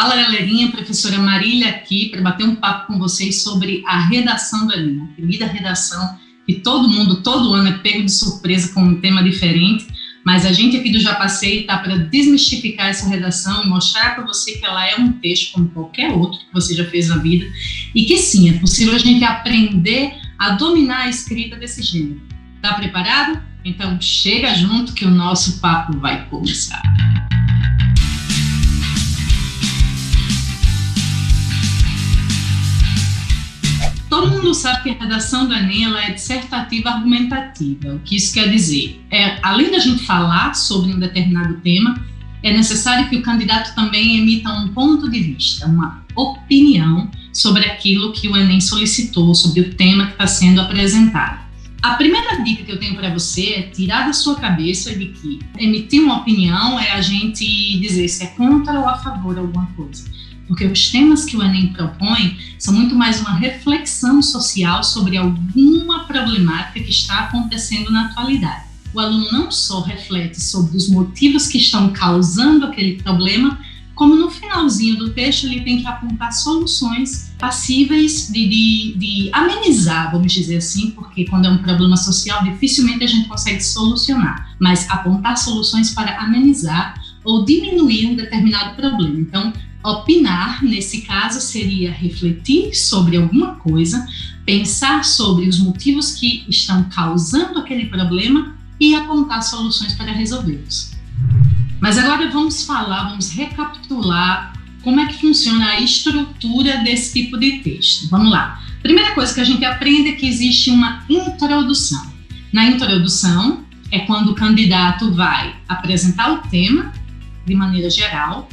Fala, galerinha, professora Marília aqui para bater um papo com vocês sobre a redação do Enem, a querida redação que todo mundo, todo ano é pego de surpresa com um tema diferente, mas a gente aqui do Já Passei está para desmistificar essa redação e mostrar para você que ela é um texto como qualquer outro que você já fez na vida e que sim, é possível a gente aprender a dominar a escrita desse gênero. Tá preparado? Então chega junto que o nosso papo vai começar. Todo mundo sabe que a redação do Enem ela é dissertativa argumentativa. O que isso quer dizer? Além da gente falar sobre um determinado tema, é necessário que o candidato também emita um ponto de vista, uma opinião sobre aquilo que o Enem solicitou, sobre o tema que está sendo apresentado. A primeira dica que eu tenho para você é tirar da sua cabeça de que emitir uma opinião é a gente dizer se é contra ou a favor de alguma coisa. Porque os temas que o Enem propõe são muito mais uma reflexão social sobre alguma problemática que está acontecendo na atualidade. O aluno não só reflete sobre os motivos que estão causando aquele problema, como no finalzinho do texto ele tem que apontar soluções passíveis de amenizar, vamos dizer assim, porque quando é um problema social dificilmente a gente consegue solucionar, mas apontar soluções para amenizar ou diminuir um determinado problema. Então, opinar, nesse caso, seria refletir sobre alguma coisa, pensar sobre os motivos que estão causando aquele problema e apontar soluções para resolvê-los. Mas agora vamos recapitular como é que funciona a estrutura desse tipo de texto. Vamos lá. Primeira coisa que a gente aprende é que existe uma introdução. Na introdução é quando o candidato vai apresentar o tema de maneira geral,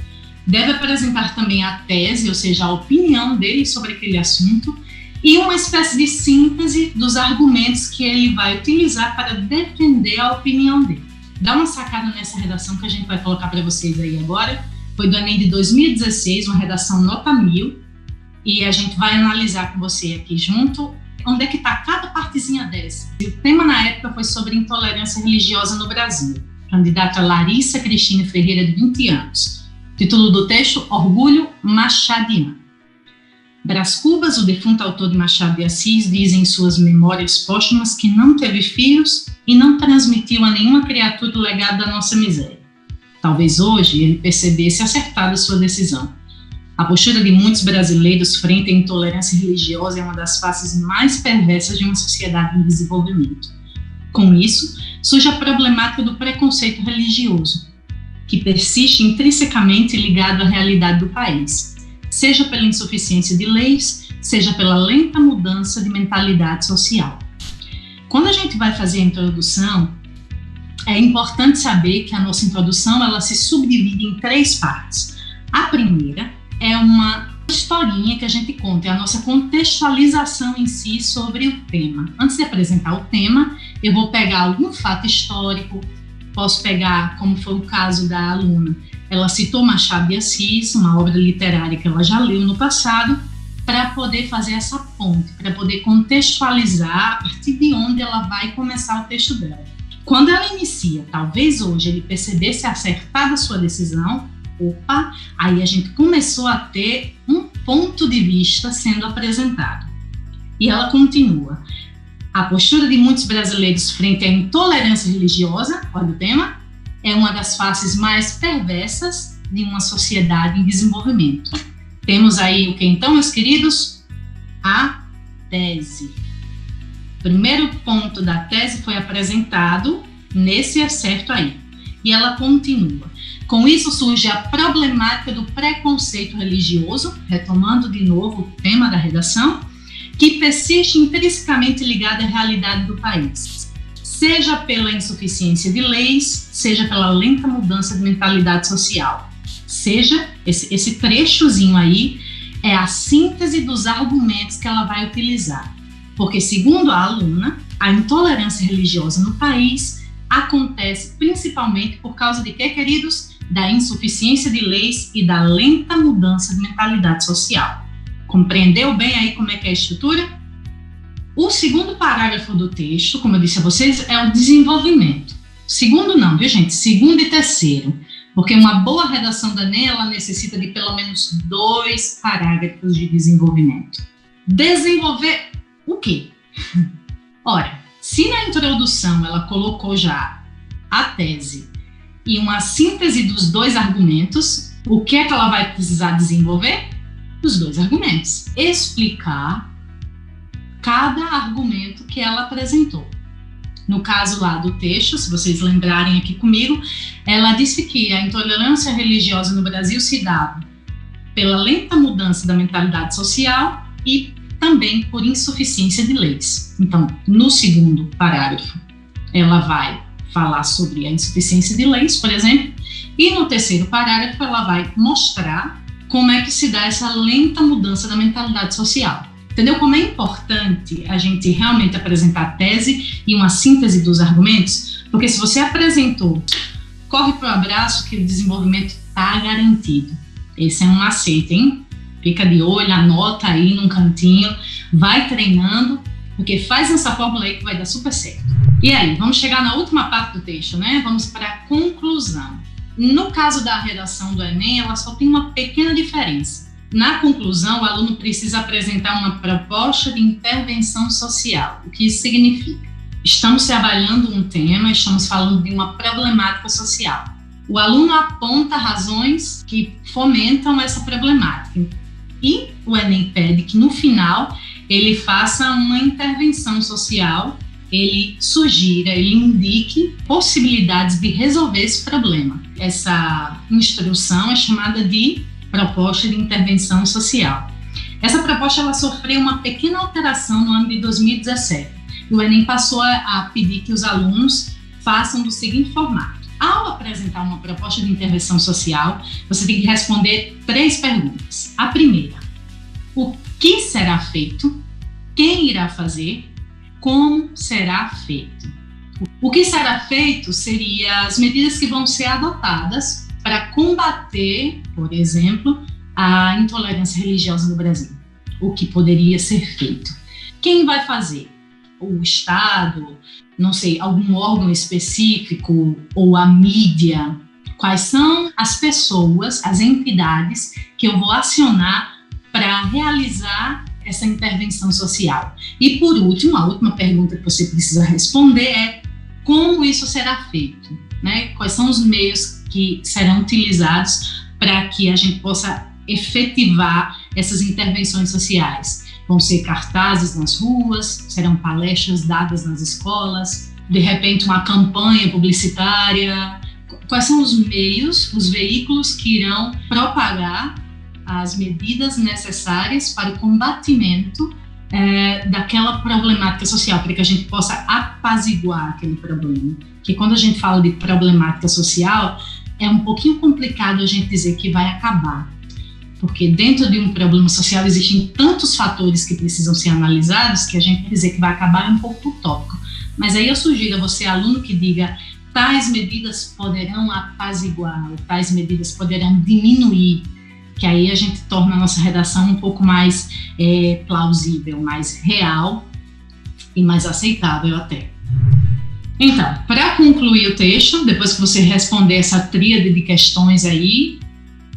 deve apresentar também a tese, ou seja, a opinião dele sobre aquele assunto, e uma espécie de síntese dos argumentos que ele vai utilizar para defender a opinião dele. Dá uma sacada nessa redação que a gente vai colocar para vocês aí agora. Foi do Enem de 2016, uma redação nota 1000, e a gente vai analisar com você aqui junto onde é que está cada partezinha dessa. E o tema na época foi sobre intolerância religiosa no Brasil. Candidata Larissa Cristina Ferreira, de 20 anos. Título do texto, Orgulho Machadiano. Brás Cubas, o defunto autor de Machado de Assis, diz em suas memórias póstumas que não teve filhos e não transmitiu a nenhuma criatura o legado da nossa miséria. Talvez hoje ele percebesse acertada sua decisão. A postura de muitos brasileiros frente à intolerância religiosa é uma das faces mais perversas de uma sociedade em desenvolvimento. Com isso, surge a problemática do preconceito religioso, que persiste intrinsecamente ligado à realidade do país, seja pela insuficiência de leis, seja pela lenta mudança de mentalidade social. Quando a gente vai fazer a introdução, é importante saber que a nossa introdução ela se subdivide em 3 partes. A primeira é uma historinha que a gente conta, é a nossa contextualização em si sobre o tema. Antes de apresentar o tema, eu vou pegar algum fato histórico. Posso pegar, como foi o caso da aluna, ela citou Machado de Assis, uma obra literária que ela já leu no passado, para poder fazer essa ponte, para poder contextualizar a partir de onde ela vai começar o texto dela. Quando ela inicia, talvez hoje ele percebesse acertada a sua decisão, aí a gente começou a ter um ponto de vista sendo apresentado. E ela continua. A postura de muitos brasileiros frente à intolerância religiosa, olha o tema, é uma das faces mais perversas de uma sociedade em desenvolvimento. Temos aí o que então, meus queridos? A tese. O primeiro ponto da tese foi apresentado nesse excerto aí. E ela continua. Com isso surge a problemática do preconceito religioso, retomando de novo o tema da redação, que persiste intrinsecamente ligada à realidade do país, seja pela insuficiência de leis, seja pela lenta mudança de mentalidade social. Seja, esse trechozinho aí é a síntese dos argumentos que ela vai utilizar, porque segundo a aluna, a intolerância religiosa no país acontece principalmente por causa de quê, queridos? Da insuficiência de leis e da lenta mudança de mentalidade social. Compreendeu bem aí como é que é a estrutura? O segundo parágrafo do texto, como eu disse a vocês, é o desenvolvimento. Segundo não, viu gente? Segundo e terceiro. Porque uma boa redação da Enem, ela necessita de pelo menos 2 parágrafos de desenvolvimento. Desenvolver o quê? Ora, se na introdução ela colocou já a tese e uma síntese dos 2 argumentos, o que é que ela vai precisar desenvolver? Os 2 argumentos. Explicar cada argumento que ela apresentou. No caso lá do texto, se vocês lembrarem aqui comigo, ela disse que a intolerância religiosa no Brasil se dava pela lenta mudança da mentalidade social e também por insuficiência de leis. Então, no segundo parágrafo, ela vai falar sobre a insuficiência de leis, por exemplo, e no terceiro parágrafo ela vai mostrar como é que se dá essa lenta mudança da mentalidade social. Entendeu como é importante a gente realmente apresentar a tese e uma síntese dos argumentos? Porque se você apresentou, corre para o abraço que o desenvolvimento está garantido. Esse é um macete, hein? Fica de olho, anota aí num cantinho, vai treinando, porque faz essa fórmula aí que vai dar super certo. E aí, vamos chegar na última parte do texto, né? Vamos para a conclusão. No caso da redação do Enem, ela só tem uma pequena diferença. Na conclusão, o aluno precisa apresentar uma proposta de intervenção social. O que isso significa? Estamos trabalhando um tema, estamos falando de uma problemática social. O aluno aponta razões que fomentam essa problemática. E o Enem pede que, no final, ele faça uma intervenção social, ele sugira, ele indique possibilidades de resolver esse problema. Essa instrução é chamada de proposta de intervenção social. Essa proposta ela sofreu uma pequena alteração no ano de 2017. O Enem passou a pedir que os alunos façam do seguinte formato. Ao apresentar uma proposta de intervenção social, você tem que responder 3 perguntas. A primeira, o que será feito? Quem irá fazer? Como será feito? O que será feito seria as medidas que vão ser adotadas para combater, por exemplo, a intolerância religiosa no Brasil. O que poderia ser feito? Quem vai fazer? O Estado, não sei, algum órgão específico ou a mídia? Quais são as pessoas, as entidades que eu vou acionar para realizar essa intervenção social? E por último, a última pergunta que você precisa responder é como isso será feito, né? Quais são os meios que serão utilizados para que a gente possa efetivar essas intervenções sociais? Vão ser cartazes nas ruas, serão palestras dadas nas escolas, de repente uma campanha publicitária. Quais são os meios, os veículos que irão propagar as medidas necessárias para o combatimento daquela problemática social, para que a gente possa apaziguar aquele problema? Porque quando a gente fala de problemática social, é um pouquinho complicado a gente dizer que vai acabar, porque dentro de um problema social existem tantos fatores que precisam ser analisados que a gente dizer que vai acabar é um pouco utópico. Mas aí eu sugiro a você, aluno, que diga tais medidas poderão apaziguar, ou tais medidas poderão diminuir, que aí a gente torna a nossa redação um pouco mais plausível, mais real e mais aceitável até. Então, para concluir o texto, depois que você responder essa tríade de questões aí,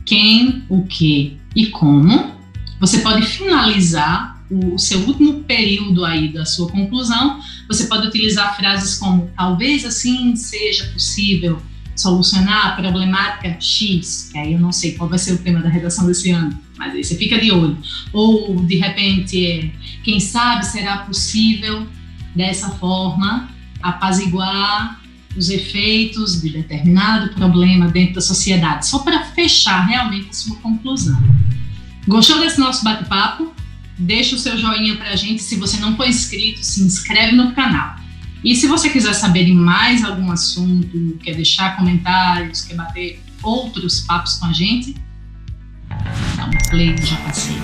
quem, o que e como, você pode finalizar o seu último período aí da sua conclusão. Você pode utilizar frases como talvez assim seja possível solucionar a problemática X, que aí eu não sei qual vai ser o tema da redação desse ano, mas aí você fica de olho. Ou, de repente, quem sabe será possível, dessa forma, apaziguar os efeitos de determinado problema dentro da sociedade, só para fechar realmente a sua conclusão. Gostou desse nosso bate-papo? Deixa o seu joinha para a gente. Se você não for inscrito, se inscreve no canal. E se você quiser saber de mais algum assunto, quer deixar comentários, quer bater outros papos com a gente, dá um play, já passei.